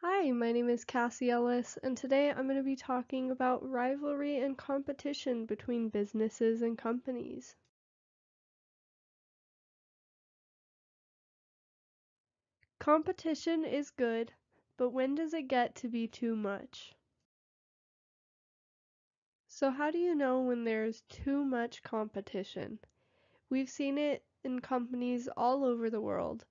Hi, my name is Cassie Ellis, and today I'm going to be talking about rivalry and competition between businesses and companies. Competition is good, but when does it get to be too much? So how do you know when there's too much competition? We've seen it in companies all over the world.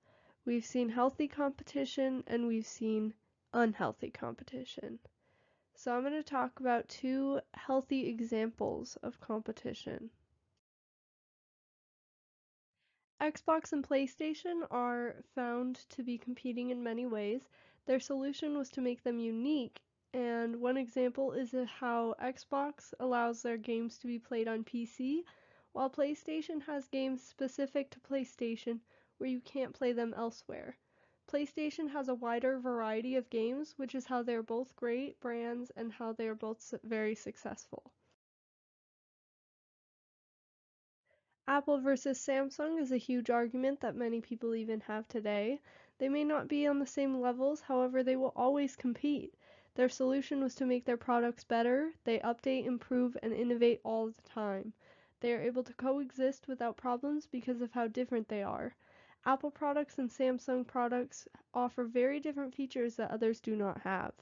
We've seen healthy competition and we've seen unhealthy competition. So I'm going to talk about two healthy examples of competition. Xbox and PlayStation are found to be competing in many ways. Their solution was to make them unique, and one example is how Xbox allows their games to be played on PC, while PlayStation has games specific to PlayStation where you can't play them elsewhere. PlayStation has a wider variety of games, which is how they're both great brands and how they're both very successful. Apple versus Samsung is a huge argument that many people even have today. They may not be on the same levels, however, they will always compete. Their solution was to make their products better. They update, improve, and innovate all the time. They are able to coexist without problems because of how different they are. Apple products and Samsung products offer very different features that others do not have.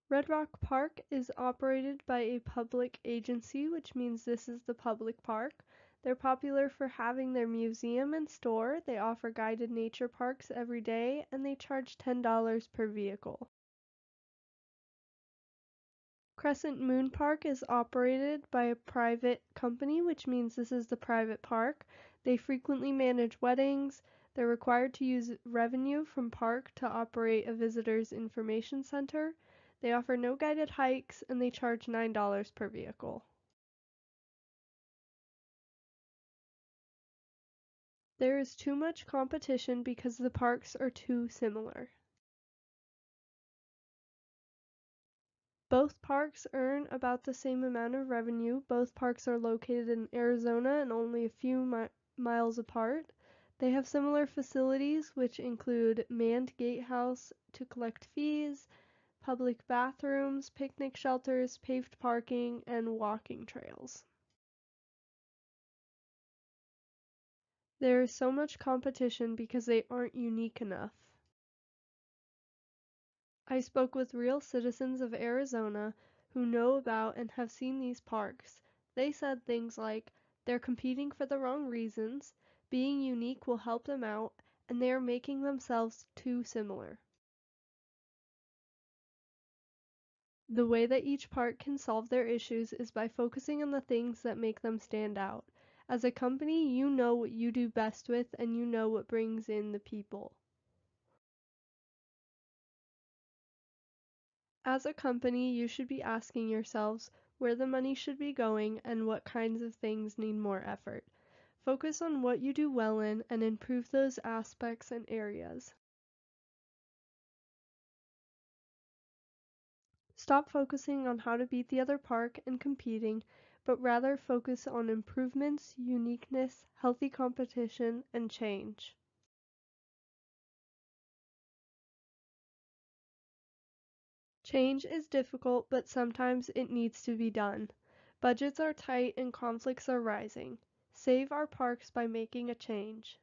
Red Rock Park is operated by a public agency, which means this is the public park. They're popular for having their museum and store. They offer guided nature parks every day, and they charge $10 per vehicle. Crescent Moon Park is operated by a private company, which means this is the private park. They frequently manage weddings. They're required to use revenue from park to operate a visitor's information center. They offer no guided hikes, and they charge $9 per vehicle. There is too much competition because the parks are too similar. Both parks earn about the same amount of revenue. Both parks are located in Arizona and only a few miles apart. They have similar facilities, which include manned gatehouse to collect fees, public bathrooms, picnic shelters, paved parking, and walking trails. There is so much competition because they aren't unique enough. I spoke with real citizens of Arizona who know about and have seen these parks. They said things like, they're competing for the wrong reasons, being unique will help them out, and they are making themselves too similar. The way that each park can solve their issues is by focusing on the things that make them stand out. As a company, you know what you do best with, and you know what brings in the people. As a company, you should be asking yourselves where the money should be going and what kinds of things need more effort. Focus on what you do well in and improve those aspects and areas. Stop focusing on how to beat the other park and competing, but rather focus on improvements, uniqueness, healthy competition, and change. Change is difficult, but sometimes it needs to be done. Budgets are tight and conflicts are rising. Save our parks by making a change.